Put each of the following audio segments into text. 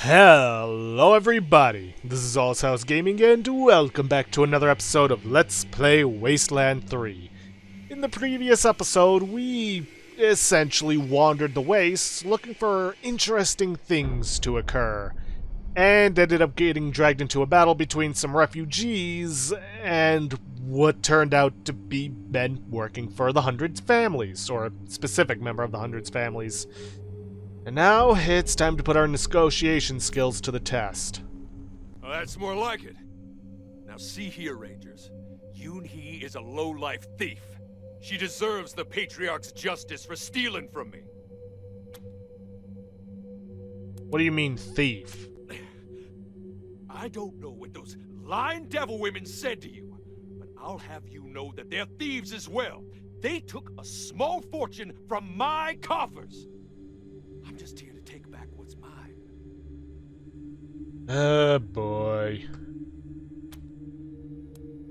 Hello everybody, this is All's House Gaming and welcome back to another episode of Let's Play Wasteland 3. In the previous episode, we essentially wandered the wastes looking for interesting things to occur, and ended up getting dragged into a battle between some refugees and what turned out to be men working for the Hundreds families, or a specific member of the Hundreds families. And now, it's time to put our negotiation skills to the test. Well, that's more like it. Now see here, Rangers. Yoon-hee is a low-life thief. She deserves the Patriarch's justice for stealing from me. What do you mean, thief? I don't know what those lying devil women said to you, but I'll have you know that they're thieves as well. They took a small fortune from my coffers. I'm just here to take back what's mine. Oh boy.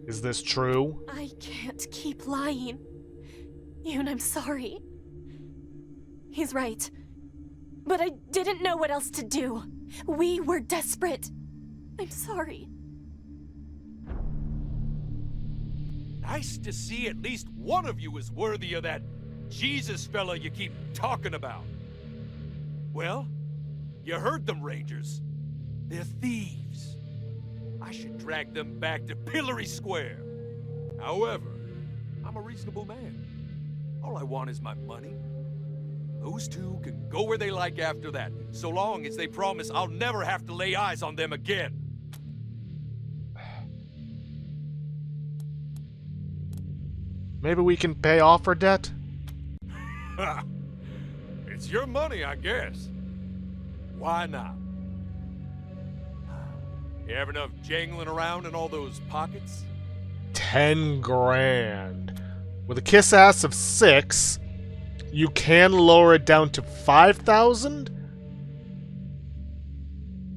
Is this true? I can't keep lying. Yoon, I'm sorry. He's right. But I didn't know what else to do. We were desperate. I'm sorry. Nice to see at least one of you is worthy of that Jesus fella you keep talking about. Well, you heard them, Rangers. They're thieves. I should drag them back to Pillory Square. However, I'm a reasonable man. All I want is my money. Those two can go where they like after that, so long as they promise I'll never have to lay eyes on them again. Maybe we can pay off our debt? Ha! It's your money, I guess. Why not? You have enough jangling around in all those pockets? 10 grand. With a kiss ass of 6, you can lower it down to 5,000?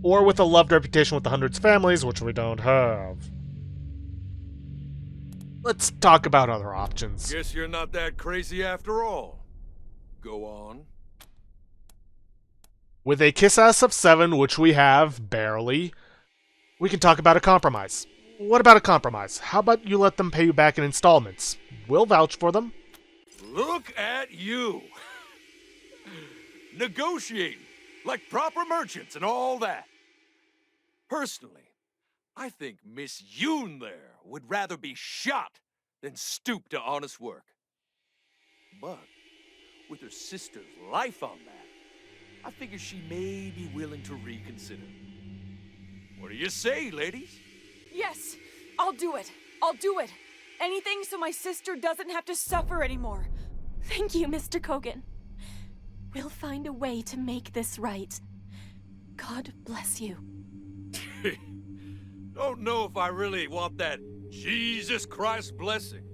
Or with a loved reputation with the Hundreds families, which we don't have. Let's talk about other options. Guess you're not that crazy after all. Go on. With a kiss ass of 7, which we have, barely, we can talk about a compromise. What about a compromise? How about you let them pay you back in installments? We'll vouch for them. Look at you! Negotiating, like proper merchants and all that. Personally, I think Miss Yoon there would rather be shot than stoop to honest work. But with her sister's life on that, I figure she may be willing to reconsider. What do you say, ladies? Yes, I'll do it. I'll do it. Anything so my sister doesn't have to suffer anymore. Thank you, Mr. Kogan. We'll find a way to make this right. God bless you. Don't know if I really want that Jesus Christ blessing.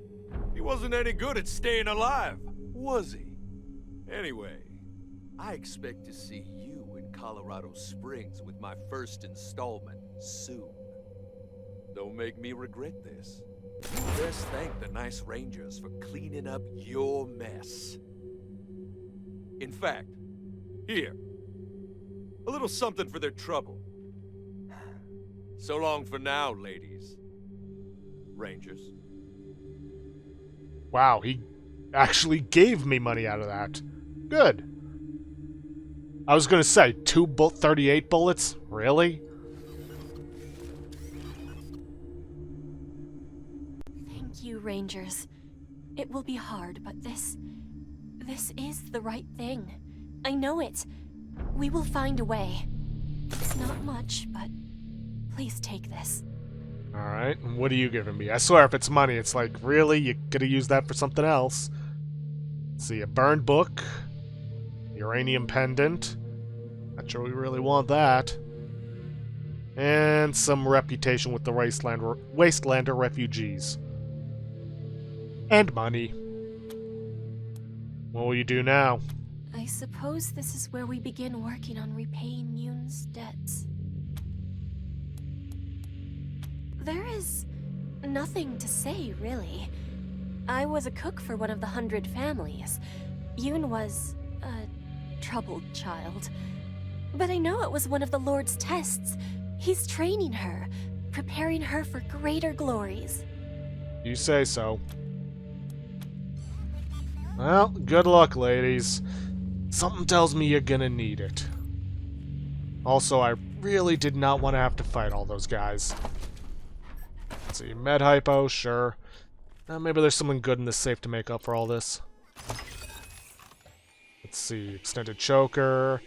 He wasn't any good at staying alive, was he? Anyway, I expect to see you in Colorado Springs with my first installment soon. Don't make me regret this. Just thank the nice Rangers for cleaning up your mess. In fact, here, a little something for their trouble. So long for now, ladies. Rangers. Wow, he actually gave me money out of that. Good. I was gonna say, 38 bullets? Really? Thank you, Rangers. It will be hard, but this is the right thing. I know it. We will find a way. It's not much, but please take this. Alright, and what are you giving me? I swear if it's money, it's like, really? You could have used that for something else. Let's see, a burned book. Uranium pendant. Not sure we really want that. And some reputation with the Wastelander refugees. And money. What will you do now? I suppose this is where we begin working on repaying Yoon's debts. There is nothing to say, really. I was a cook for one of the 100 families. Yoon was a troubled child. But I know it was one of the Lord's tests. He's training her, preparing her for greater glories. You say so. Well, good luck, ladies. Something tells me you're gonna need it. Also, I really did not want to have to fight all those guys. Let's see, med hypo, sure. Maybe there's something good in this safe to make up for all this. Let's see, extended choker,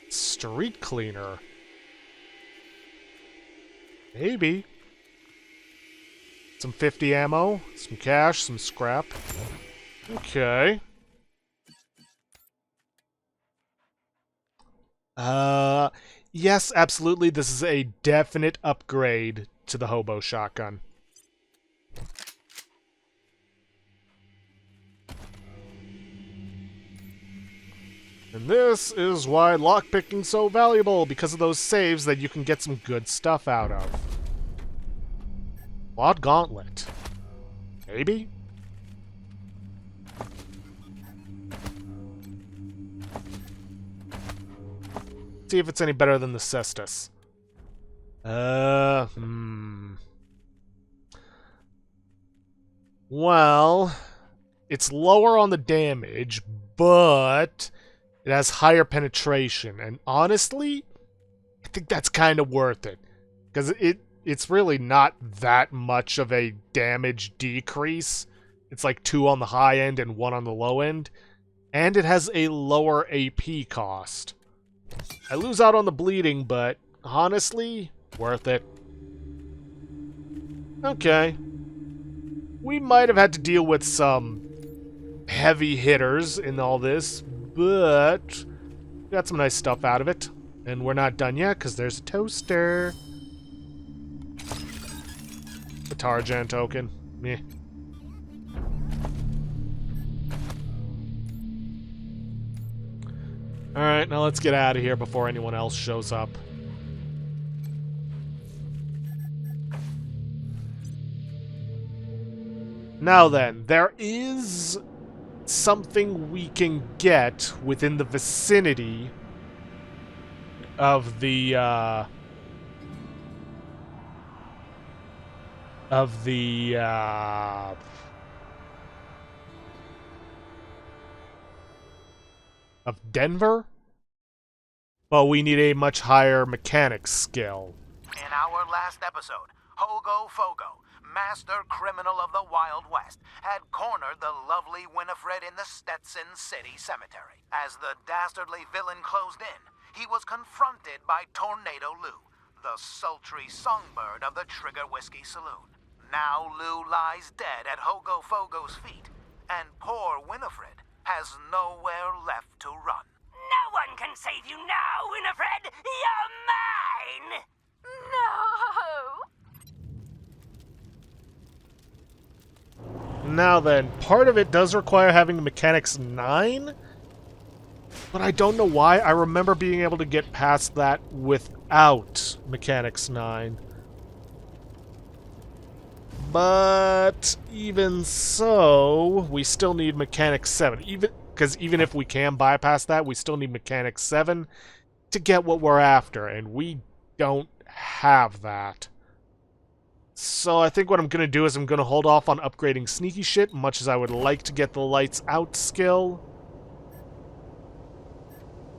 street cleaner. Maybe. Some 50 ammo, some cash, some scrap. Okay. Yes, absolutely. This is a definite upgrade to the hobo shotgun. And this is why lockpicking's so valuable, because of those saves that you can get some good stuff out of. Quad gauntlet. Maybe? See if it's any better than the Cestus. Well, it's lower on the damage, but it has higher penetration. And honestly, I think that's kind of worth it. Because it's really not that much of a damage decrease. It's like 2 on the high end and 1 on the low end. And it has a lower AP cost. I lose out on the bleeding, but honestly, worth it. Okay. We might have had to deal with some heavy hitters in all this, but we got some nice stuff out of it. And we're not done yet, because there's a toaster. A Tarjan token. Meh. Alright, now let's get out of here before anyone else shows up. Now then, there is something we can get within the vicinity of the, of Denver, but we need a much higher mechanics skill. In our last episode, Hogo Fogo, master criminal of the Wild West, had cornered the lovely Winifred in the Stetson City Cemetery. As the dastardly villain closed in, he was confronted by Tornado Lou, the sultry songbird of the Trigger Whiskey Saloon. Now Lou lies dead at Hogo Fogo's feet, and poor Winifred has nowhere left to run. No one can save you now, Winifred! You're mine! No! Now then, part of it does require having Mechanics 9, but I don't know why. I remember being able to get past that without Mechanics 9. But even so, we still need Mechanics 7. Even if we can bypass that, we still need Mechanics 7 to get what we're after, and we don't have that. So I think what I'm going to do is I'm going to hold off on upgrading sneaky shit, much as I would like to get the lights out skill.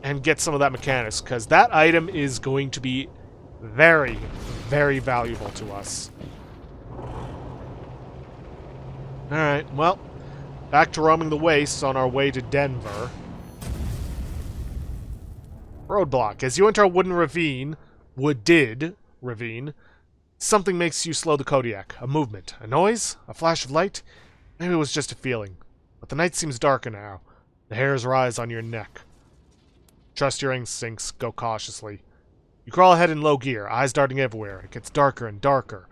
And get some of that mechanics, because that item is going to be very, very valuable to us. Alright, well, back to roaming the wastes on our way to Denver. Roadblock. As you enter a wooded ravine, something makes you slow the Kodiak. A movement. A noise? A flash of light? Maybe it was just a feeling. But the night seems darker now. The hairs rise on your neck. Trust your instincts. Go cautiously. You crawl ahead in low gear, eyes darting everywhere. It gets darker and darker.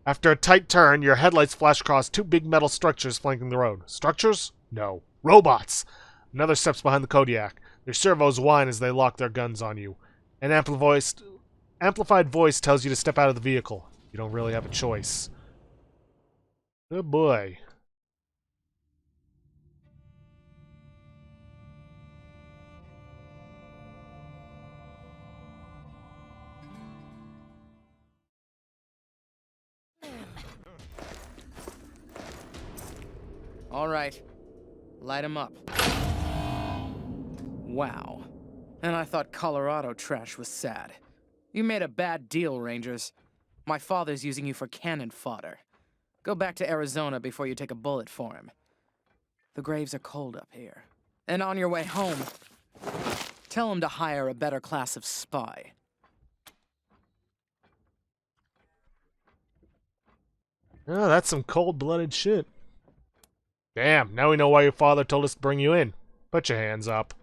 After a tight turn, your headlights flash across 2 big metal structures flanking the road. Structures? No. Robots! Another steps behind the Kodiak. Their servos whine as they lock their guns on you. An amplified voice tells you to step out of the vehicle. You don't really have a choice. Oh boy. All right. Light 'em up. Wow. And I thought Colorado trash was sad. You made a bad deal, Rangers. My father's using you for cannon fodder. Go back to Arizona before you take a bullet for him. The graves are cold up here. And on your way home, tell him to hire a better class of spy. Oh, that's some cold-blooded shit. Damn, now we know why your father told us to bring you in. Put your hands up.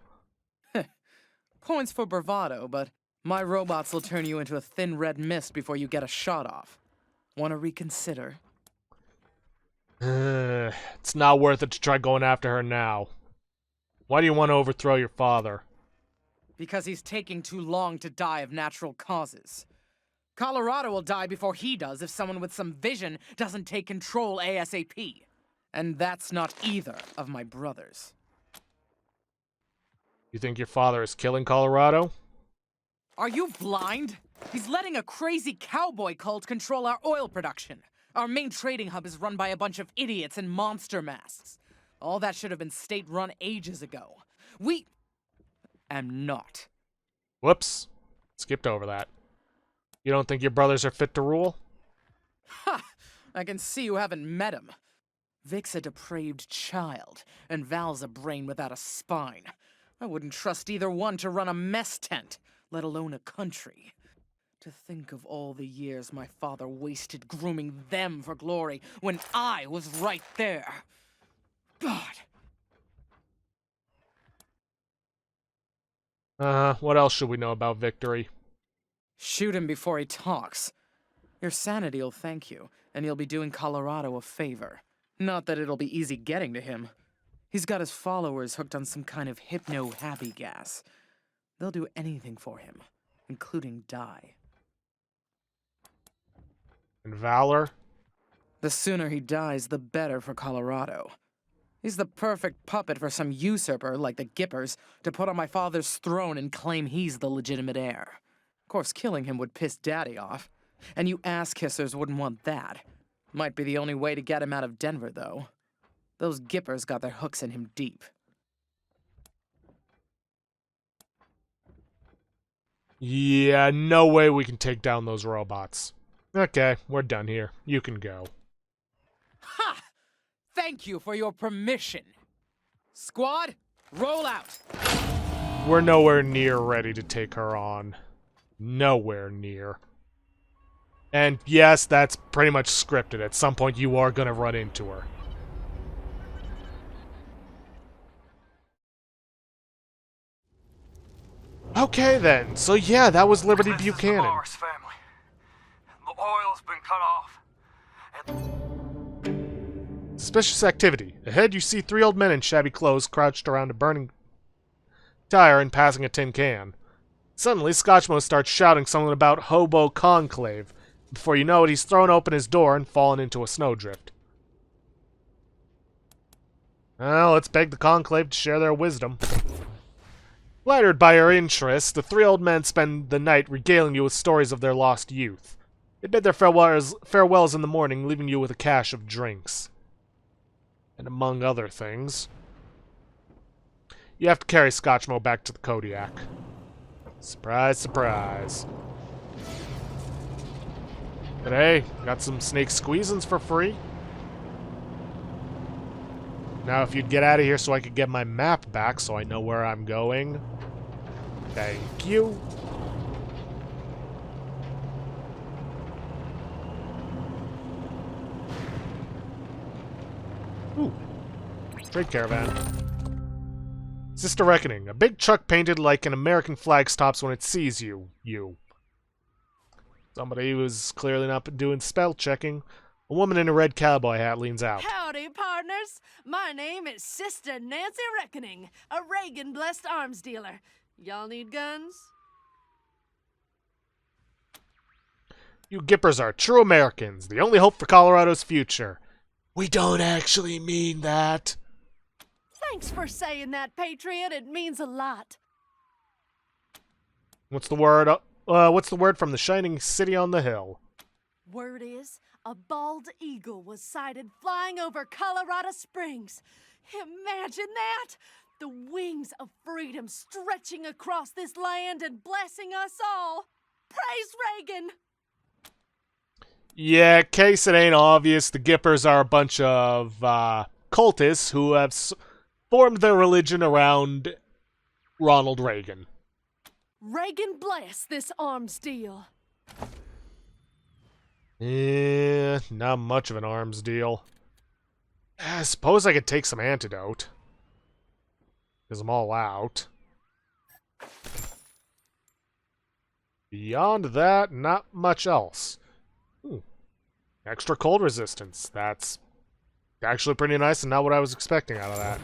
Points for bravado, but my robots will turn you into a thin red mist before you get a shot off. Want to reconsider? It's not worth it to try going after her now. Why do you want to overthrow your father? Because he's taking too long to die of natural causes. Colorado will die before he does if someone with some vision doesn't take control ASAP. And that's not either of my brothers. You think your father is killing Colorado? Are you blind? He's letting a crazy cowboy cult control our oil production. Our main trading hub is run by a bunch of idiots in monster masks. All that should have been state-run ages ago. am not. Whoops. Skipped over that. You don't think your brothers are fit to rule? Ha! I can see you haven't met him. Vic's a depraved child, and Val's a brain without a spine. I wouldn't trust either one to run a mess tent, let alone a country. To think of all the years my father wasted grooming them for glory when I was right there. God. What else should we know about Victory? Shoot him before he talks. Your sanity'll thank you, and you'll be doing Colorado a favor. Not that it'll be easy getting to him. He's got his followers hooked on some kind of hypno-happy gas. They'll do anything for him, including die. And Valor? The sooner he dies, the better for Colorado. He's the perfect puppet for some usurper, like the Gippers, to put on my father's throne and claim he's the legitimate heir. Of course, killing him would piss Daddy off. And you ass-kissers wouldn't want that. Might be the only way to get him out of Denver, though. Those Gippers got their hooks in him deep. Yeah, no way we can take down those robots. Okay, we're done here. You can go. Ha! Thank you for your permission. Squad, roll out. We're nowhere near ready to take her on. Nowhere near. And yes, that's pretty much scripted. At some point, you are gonna run into her. Okay then, so yeah, that was Liberty This Buchanan. is the Morris family. The oil's been cut off. Suspicious activity. Ahead, you see three old men in shabby clothes crouched around a burning tire and passing a tin can. Suddenly, Scotchmo starts shouting something about hobo conclave. Before you know it, he's thrown open his door and fallen into a snowdrift. Well, let's beg the conclave to share their wisdom. Flattered by your interest, the three old men spend the night regaling you with stories of their lost youth. They bid their farewells in the morning, leaving you with a cache of drinks. And among other things, you have to carry Scotchmo back to the Kodiak. Surprise, surprise. But hey, got some snake squeezins for free. Now if you'd get out of here so I could get my map back so I know where I'm going. Thank you. Ooh. Trade caravan. Sister Reckoning. A big truck painted like an American flag stops when it sees you. Somebody who's clearly not doing spell checking. A woman in a red cowboy hat leans out. Howdy, partners. My name is Sister Nancy Reckoning, a Reagan-blessed arms dealer. Y'all need guns? You Gippers are true Americans, the only hope for Colorado's future. We don't actually mean that. Thanks for saying that, Patriot. It means a lot. What's the word? What's the word from the shining city on the hill? Word is, a bald eagle was sighted flying over Colorado Springs. Imagine that! The wings of freedom stretching across this land and blessing us all. Praise Reagan! Yeah, case it ain't obvious, the Gippers are a bunch of cultists who have formed their religion around Ronald Reagan. Reagan bless this arms deal. Not much of an arms deal. I suppose I could take some antidote. Because I'm all out. Beyond that, not much else. Ooh. Extra cold resistance. That's actually pretty nice and not what I was expecting out of that.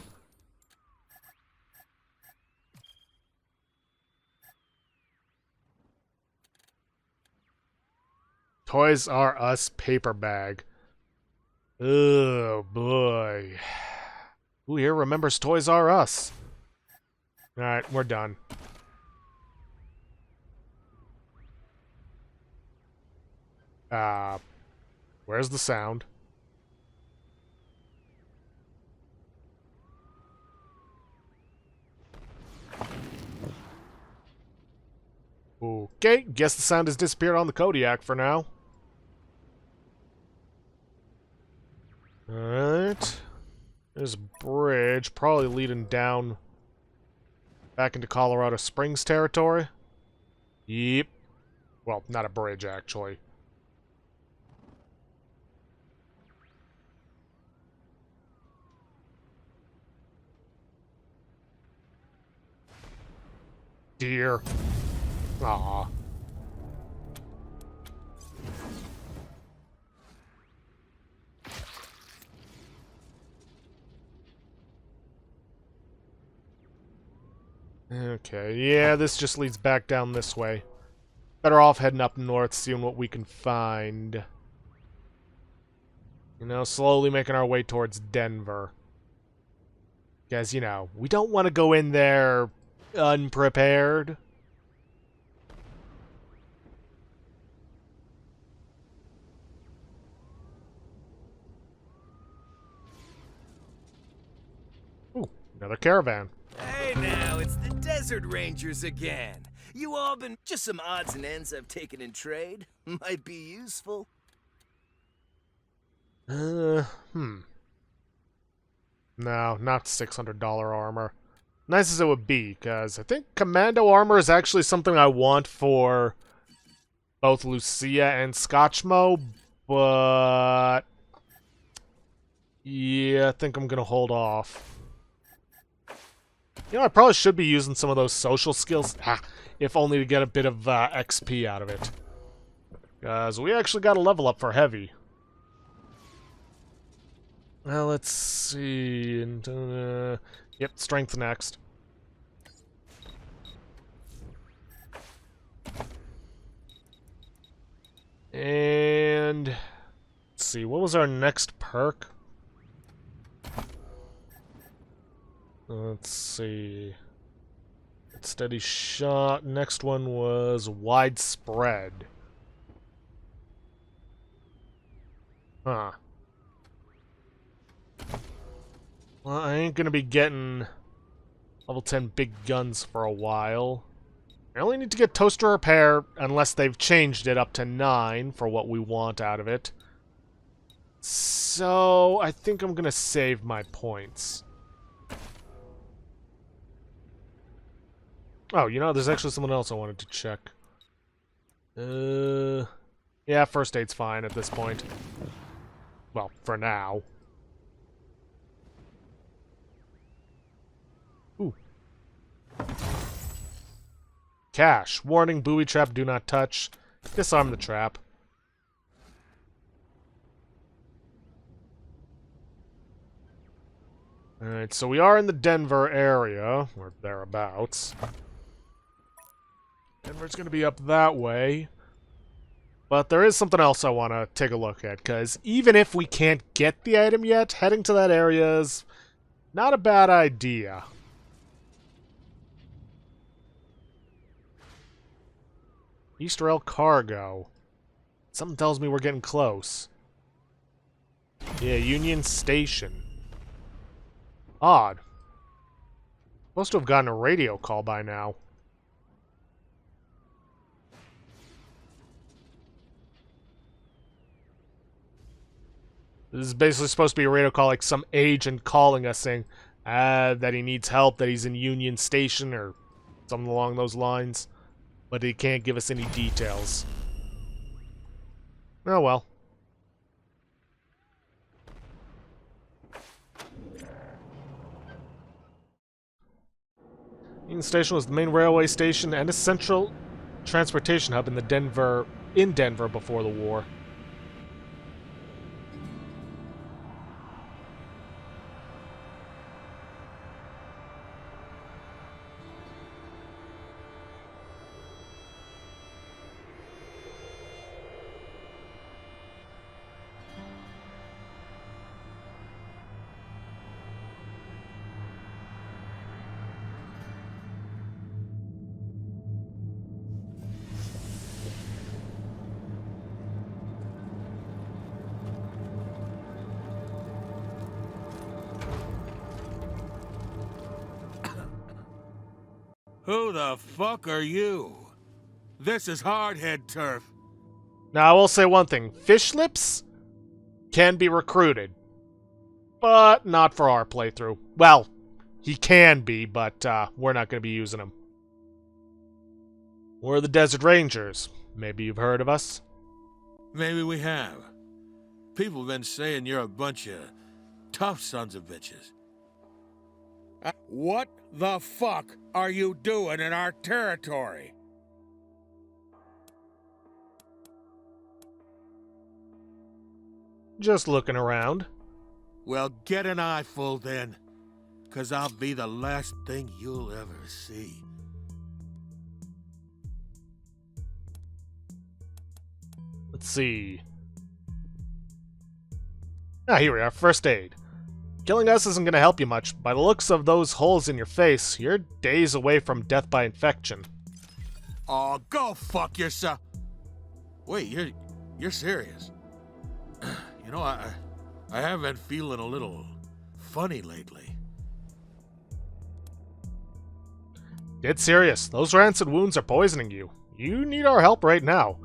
Toys R Us paper bag. Oh boy. Who here remembers Toys R Us? Alright, we're done. Where's the sound? Okay, guess the sound has disappeared on the Kodiak for now. Alright. There's a bridge, probably leading down back into Colorado Springs territory. Yep. Well, not a bridge, actually. Deer. Aw. Okay, yeah, this just leads back down this way. Better off heading up north, seeing what we can find. You know, slowly making our way towards Denver. Because, you know, we don't want to go in there unprepared. Ooh, another caravan. Hey now, it's the Desert Rangers again. You all been just some odds and ends I've taken in trade. Might be useful. No, not $600 armor. Nice as it would be, because I think Commando armor is actually something I want for both Lucia and Scotchmo, but yeah, I think I'm gonna hold off. You know, I probably should be using some of those social skills, if only to get a bit of XP out of it. Because we actually got a level up for heavy. Well, let's see. Yep, strength next. And let's see, what was our next perk? Let's see. Steady shot. Next one was widespread. Huh. Well, I ain't gonna be getting level 10 big guns for a while. I only need to get toaster repair unless they've changed it up to 9 for what we want out of it. So, I think I'm gonna save my points. Oh, you know, there's actually someone else I wanted to check. Yeah, first aid's fine at this point. Well, for now. Ooh. Cash. Warning, booby trap, do not touch. Disarm the trap. Alright, so we are in the Denver area, or thereabouts. Denver's gonna be up that way. But there is something else I want to take a look at, because even if we can't get the item yet, heading to that area is not a bad idea. East Rail Cargo. Something tells me we're getting close. Yeah, Union Station. Odd. Supposed to have gotten a radio call by now. This is basically supposed to be a radio call, like some agent calling us saying that he needs help, that he's in Union Station, or something along those lines. But he can't give us any details. Oh well. Union Station was the main railway station and a central transportation hub in Denver before the war. Who the fuck are you? This is hardhead turf. Now, I will say one thing. Fish lips can be recruited, but not for our playthrough. Well, he can be, but we're not going to be using him. We're the Desert Rangers. Maybe you've heard of us? Maybe we have. People have been saying you're a bunch of tough sons of bitches. What the fuck are you doing in our territory? Just looking around. Well, get an eyeful then, 'cause I'll be the last thing you'll ever see. Let's see. Ah, here we are. First aid. Killing us isn't going to help you much. By the looks of those holes in your face, you're days away from death by infection. Oh, go fuck yourself. Wait, you're serious? You know, I have been feeling a little funny lately. Dead serious. Those rancid wounds are poisoning you. You need our help right now.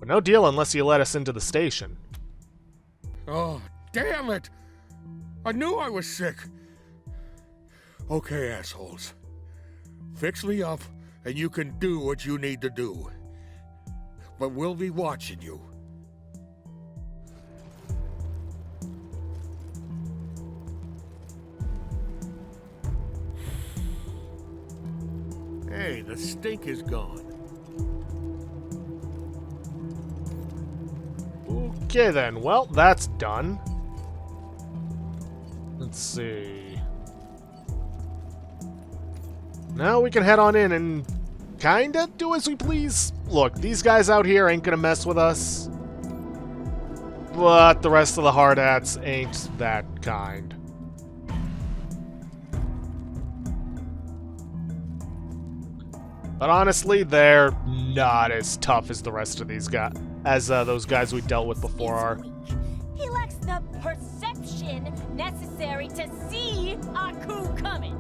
But no deal unless you let us into the station. Oh, damn it! I knew I was sick. Okay, assholes. Fix me up, and you can do what you need to do. But we'll be watching you. Hey, the stink is gone. Okay then, well, that's done. Let's see. Now we can head on in and kinda do as we please. Look, these guys out here ain't gonna mess with us. But the rest of the hard hats ain't that kind. But honestly, they're not as tough as the rest of these guys, as those guys we dealt with before are. He lacks the perception necessary to see a coup coming.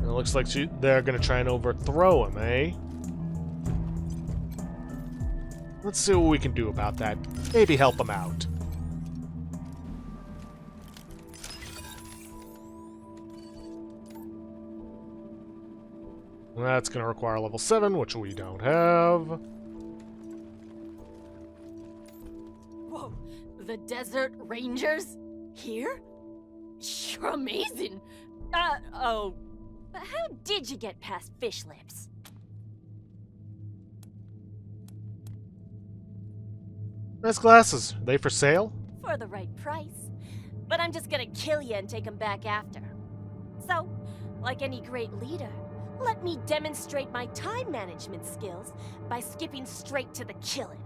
It looks like they're gonna try and overthrow him, eh? Let's see what we can do about that. Maybe help him out. That's gonna require level 7, which we don't have. Whoa, the Desert Rangers? Here? You're amazing. How did you get past Fish Lips? Nice glasses. Are they for sale? For the right price. But I'm just gonna kill you and take them back after. So, like any great leader, let me demonstrate my time management skills by skipping straight to the killing.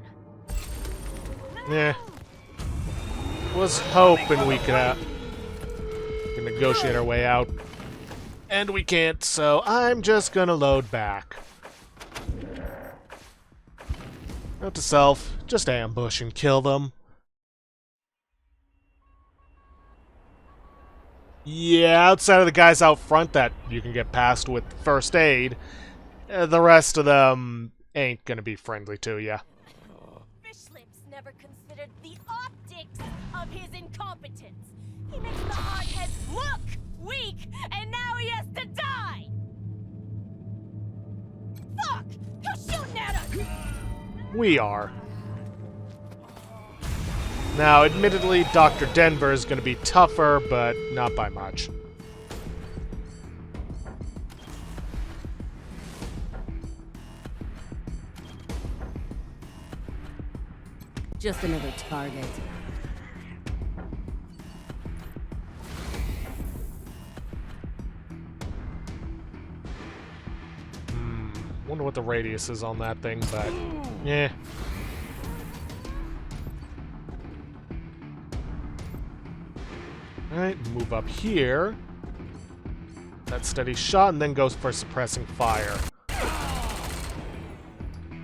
Yeah. Was hoping we could negotiate our way out. And we can't, so I'm just gonna load back. Note to self, just ambush and kill them. Yeah, outside of the guys out front that you can get past with first aid, the rest of them ain't gonna be friendly to ya. Fish Lips never considered the optics of his incompetence. He makes the hardheads look weak, and now he has to die! Fuck! Who's shooting at us? We are. Now, admittedly, Dr. Denver is gonna be tougher, but not by much. Just another target. Wonder what the radius is on that thing, but yeah. Alright, move up here. That steady shot, and then goes for suppressing fire.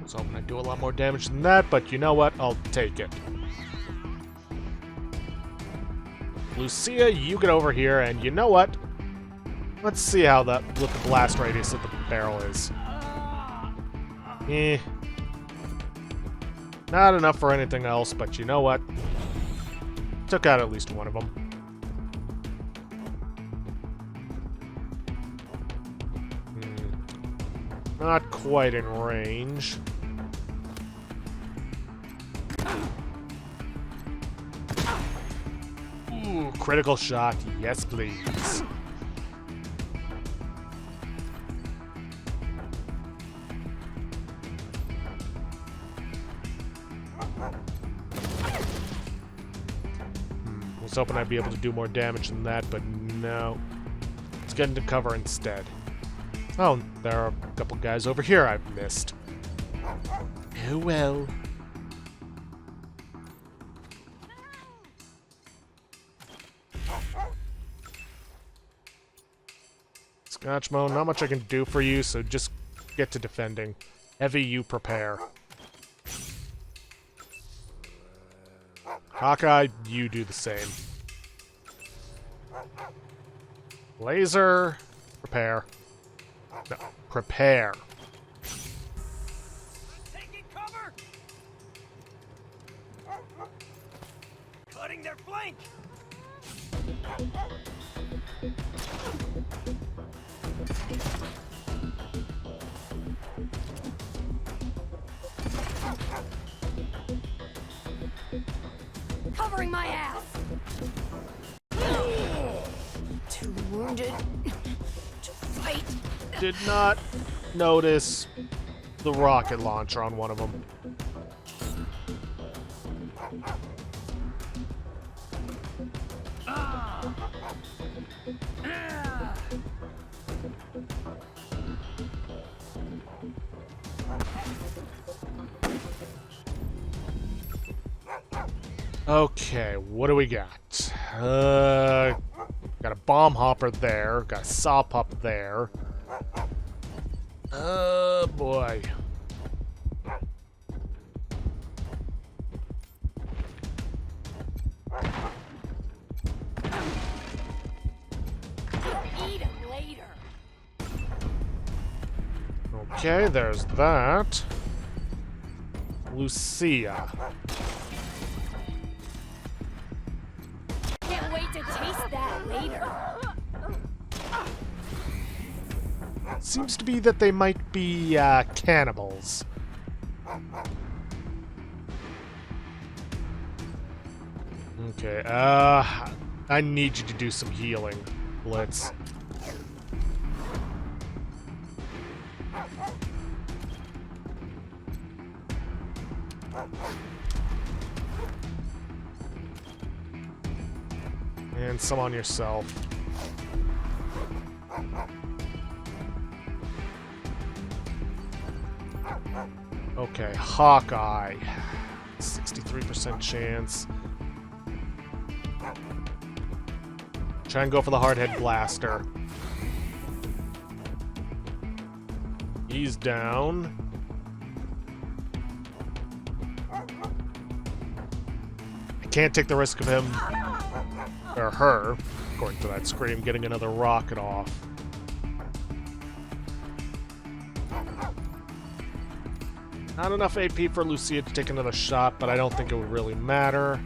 Was hoping I'd do a lot more damage than that, but you know what? I'll take it. Lucia, you get over here, and you know what? Let's see how what the blast radius of the barrel is. Not enough for anything else, but you know what? Took out at least one of them. Not quite in range. Ooh, critical shot. Yes, please. Was hoping I'd be able to do more damage than that, but no. Let's get into cover instead. Oh, there are a couple guys over here I've missed. Oh well. Scotchmo, not much I can do for you, so just get to defending. Heavy, you prepare. Hawkeye, you do the same. Laser, prepare. No, prepare. Taking cover! Cutting their flank! Covering my ass! Too wounded to fight. Did not notice the rocket launcher on one of them. Okay, what do we got? Got a bomb hopper there, got a saw pup there. Oh boy. Eat him later. Okay, there's that. Lucia. Can't wait to taste that later. Seems to be that they might be cannibals. Okay, I need you to do some healing, Blitz. And some on yourself. Okay, Hawkeye. 63% chance. Try and go for the hardhead blaster. He's down. can't take the risk of him, or her, according to that scream, getting another rocket off. Not enough AP for Lucia to take another shot, but I don't think it would really matter.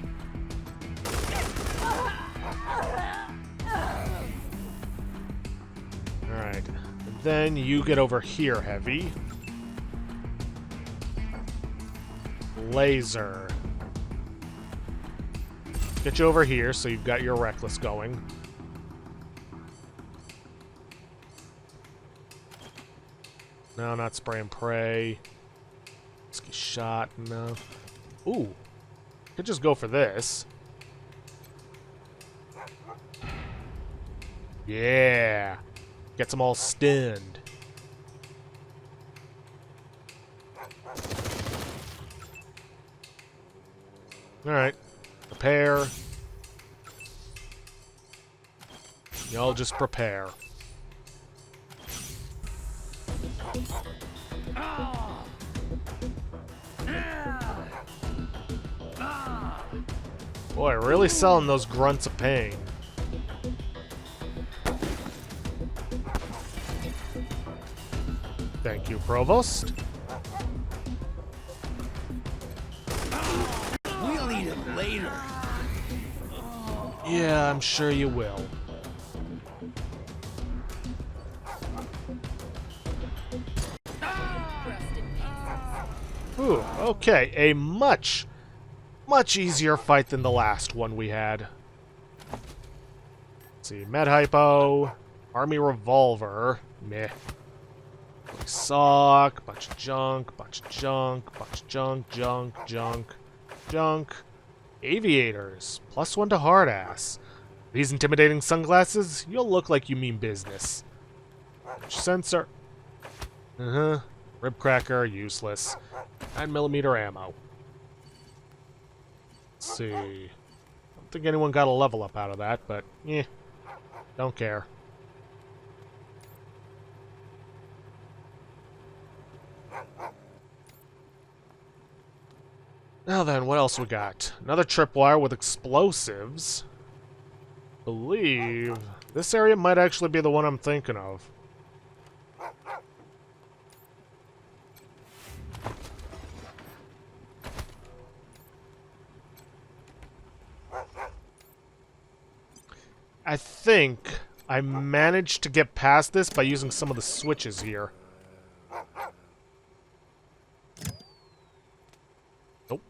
Alright. And then you get over here, Heavy. Laser. Get you over here so you've got your Reckless going. No, not spray and pray. Risky shot, no. Ooh. Could just go for this. Yeah. Gets them all stunned. Alright. Prepare. Y'all just prepare. Boy, really selling those grunts of pain. Thank you, Provost. We'll eat it later. Yeah, I'm sure you will. Ooh, okay. A much easier fight than the last one we had. Let's see. Med Hypo. Army Revolver. Meh. Sock. Bunch of junk. Bunch of junk. Bunch of junk. Aviators. +1 to hard ass. These intimidating sunglasses, you'll look like you mean business. Sensor. Rib cracker, useless. 9mm ammo. Let's see. I don't think anyone got a level up out of that, but don't care. Now then, what else we got? Another tripwire with explosives. I believe this area might actually be the one I'm thinking of. I think I managed to get past this by using some of the switches here. Nope.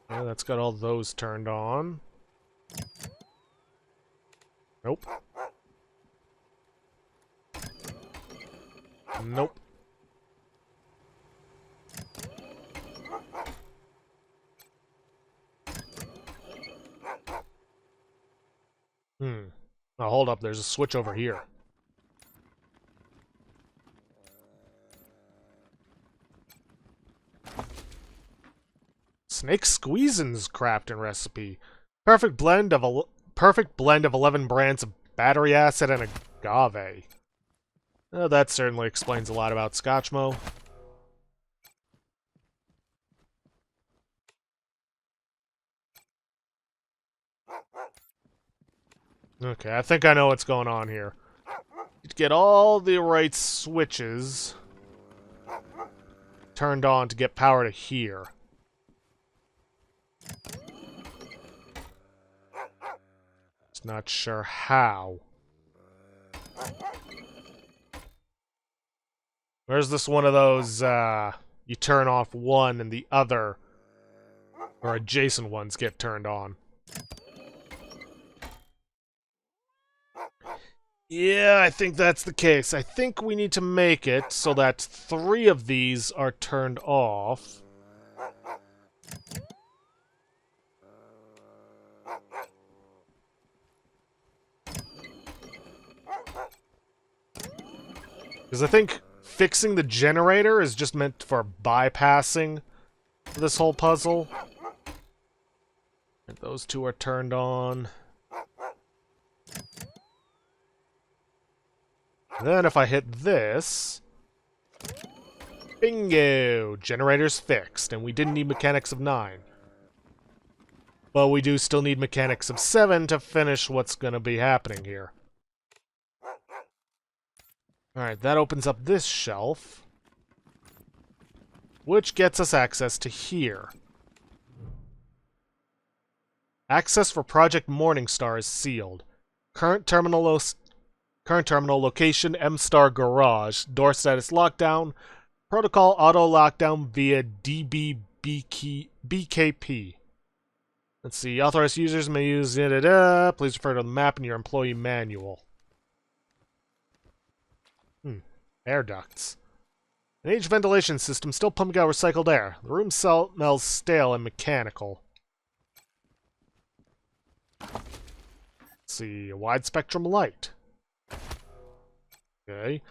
Yeah, that's got all those turned on. Nope. Nope. Oh, hold up. There's a switch over here. Snake Squeezin's crafting recipe. Perfect blend of 11 brands of battery acid and agave. Oh, that certainly explains a lot about Scotchmo. Okay, I think I know what's going on here. You get all the right switches turned on to get power to here. Just not sure how. Where's this one of those, you turn off one and the other, or adjacent ones get turned on? Yeah, I think that's the case. I think we need to make it so that 3 of these are turned off. Because I think fixing the generator is just meant for bypassing this whole puzzle. And those 2 are turned on. Then if I hit this... Bingo! Generator's fixed, and we didn't need mechanics of 9. But we do still need mechanics of 7 to finish what's going to be happening here. Alright, that opens up this shelf. Which gets us access to here. Access for Project Morningstar is sealed. Current terminal location, M-Star Garage. Door status lockdown. Protocol auto lockdown via BKP. Let's see. Authorized users may use it. Please refer to the map in your employee manual. Air ducts. An aged ventilation system still pumping out recycled air. The room smells stale and mechanical. Let's see. A wide spectrum light. Okay.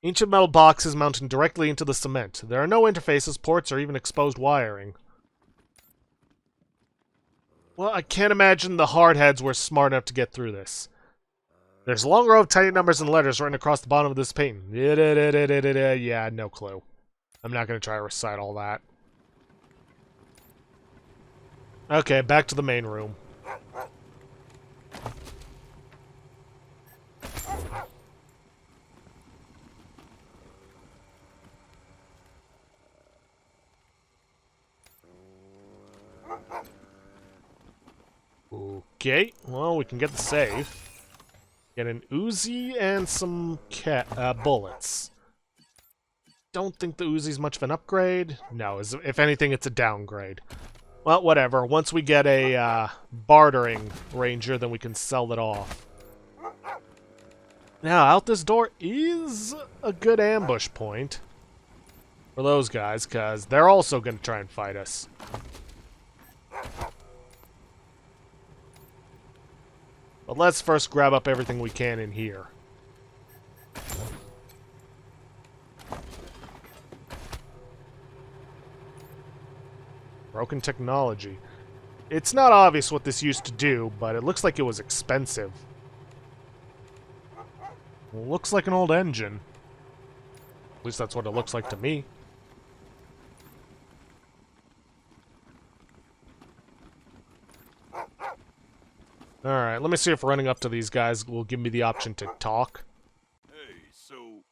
Ancient metal boxes mounting directly into the cement. There are no interfaces, ports, or even exposed wiring. Well, I can't imagine the hardheads were smart enough to get through this. There's a long row of tiny numbers and letters written across the bottom of this painting. Yeah, no clue. I'm not going to try to recite all that. Okay, back to the main room. Okay, well, we can get the safe. Get an Uzi and some bullets. Don't think the Uzi's much of an upgrade. No, if anything, it's a downgrade. Well, whatever. Once we get a bartering ranger, then we can sell it off. Now, out this door is a good ambush point for those guys, because they're also going to try and fight us. But let's first grab up everything we can in here. Broken technology. It's not obvious what this used to do, but it looks like it was expensive. Looks like an old engine. At least that's what it looks like to me. Alright, let me see if running up to these guys will give me the option to talk. Hey, so,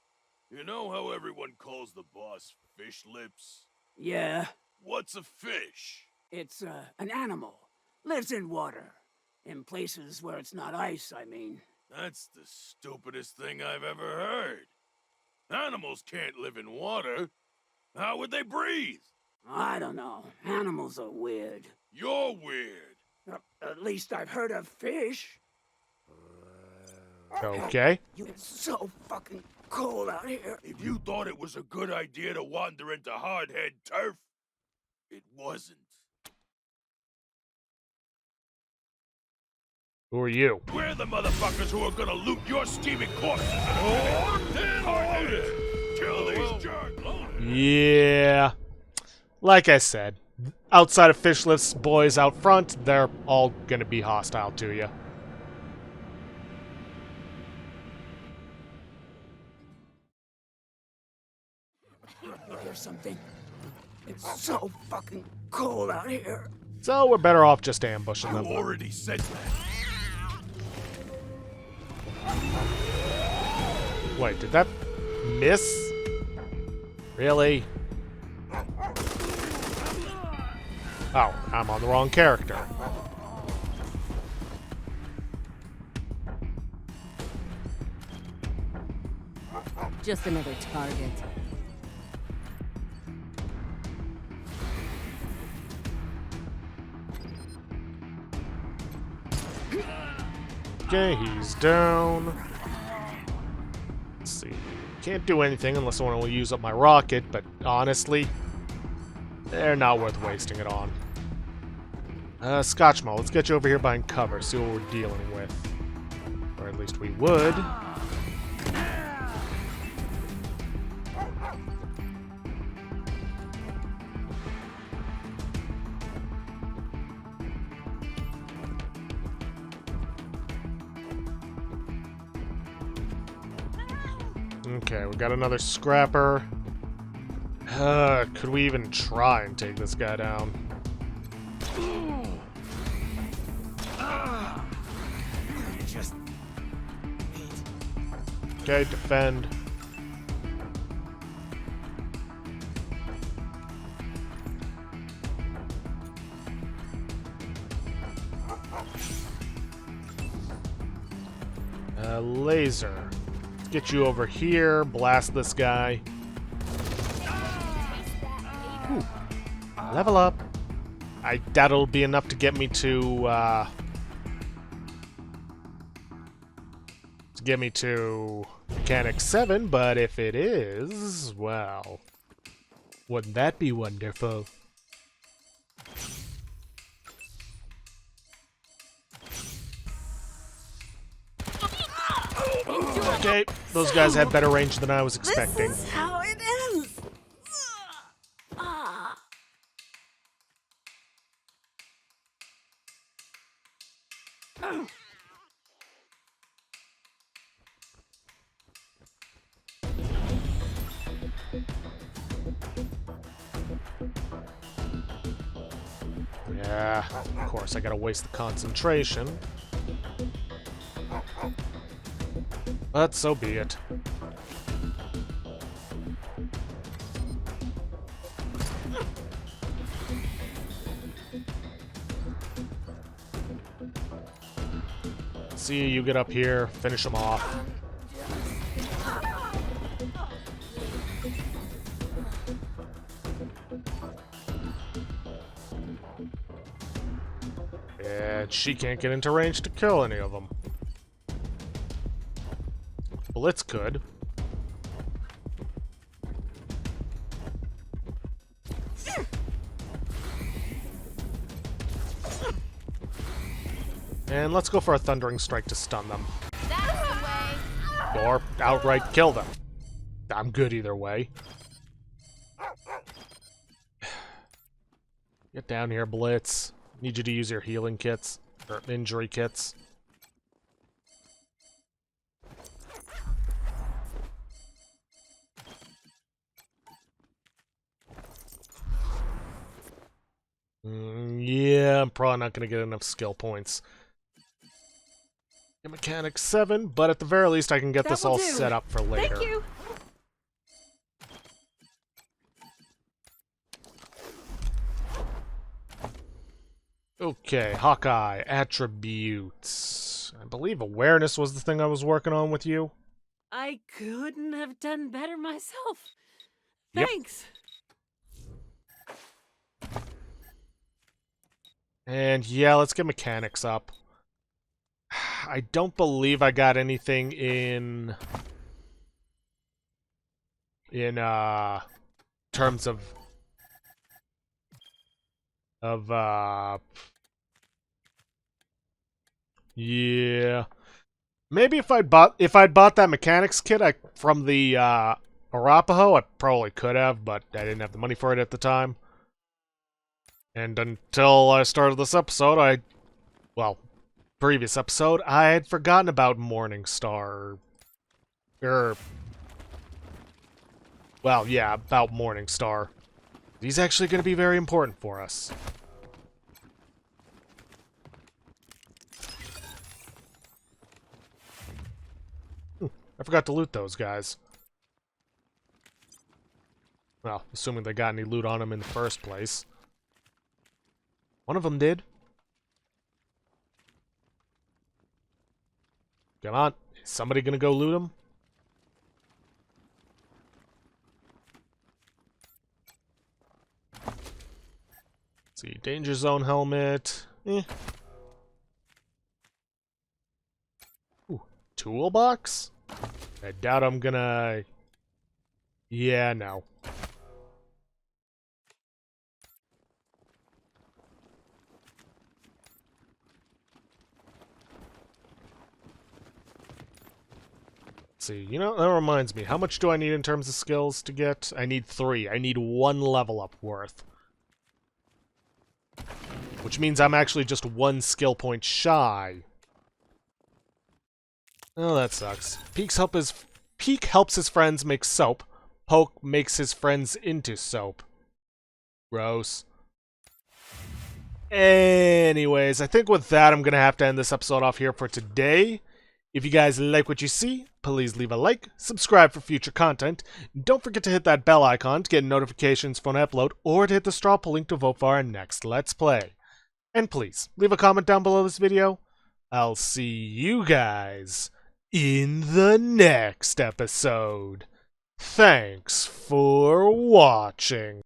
you know how everyone calls the boss Fish Lips? Yeah, What's a fish? it's an animal. Lives in water. In places where it's not ice, I mean. That's the stupidest thing I've ever heard. Animals can't live in water. How would they breathe? I don't know. Animals are weird. You're weird. At least I've heard of fish. Okay. It's so fucking cold out here. If you thought it was a good idea to wander into hardhead turf, it wasn't. Who are you? We're the motherfuckers who are gonna loot your steaming corpses in a minute. Hardheads! Kill these jerks! Yeah. Like I said, outside of Fish Lift's boys out front, they're all gonna be hostile to you. Or something. It's so fucking cold out here. So we're better off just ambushing them. You already said that. Wait, did that miss? Really? Oh, I'm on the wrong character. Just another target. Okay, he's down. Let's see. Can't do anything unless I want to use up my rocket, but honestly, they're not worth wasting it on. Scotchmo, let's get you over here behind cover, see what we're dealing with. Or at least we would. Okay, we got another scrapper. Could we even try and take this guy down? Okay, defend. Laser. Let's get you over here, blast this guy. Ooh. Level up. I doubt it'll be enough to get me to Mechanic 7, but if it is, well, wouldn't that be wonderful? Okay, those guys had better range than I was expecting. This is how it ends. Yeah, of course, I gotta waste the concentration. But so be it. See, you get up here, finish them off. And she can't get into range to kill any of them. Blitz could. And let's go for a Thundering Strike to stun them. That's the way. Or outright kill them. I'm good either way. Get down here, Blitz. Need you to use your healing kits. Or injury kits. Yeah, I'm probably not going to get enough skill points. Get Mechanic 7, but at the very least I can get this all set up for later. Thank you. Okay, Hawkeye, attributes. I believe awareness was the thing I was working on with you. I couldn't have done better myself. Yep. Thanks. And yeah, let's get mechanics up. I don't believe I got anything in terms of yeah. Maybe if I'd bought that mechanics kit from the Arapaho, I probably could have, but I didn't have the money for it at the time. And until I started this episode, previous episode, I had forgotten about Morningstar. Well, yeah, about Morningstar. He's actually going to be very important for us. I forgot to loot those guys. Well, assuming they got any loot on them in the first place. One of them did. Come on. Is somebody gonna go loot them? Let's see, Danger Zone helmet. Ooh, toolbox? I doubt I'm gonna... Yeah, no. See, you know, that reminds me. How much do I need in terms of skills to get? I need 3. I need 1 level up worth. Which means I'm actually just 1 skill point shy. Oh, that sucks. Peak's Help is Peek helps his friends make soap. Poke makes his friends into soap. Gross. Anyways, I think with that, I'm going to have to end this episode off here for today. If you guys like what you see, please leave a like, subscribe for future content. Don't forget to hit that bell icon to get notifications when I upload, or to hit the straw poll link to vote for our next Let's Play. And please, leave a comment down below this video. I'll see you guys in the next episode. Thanks for watching.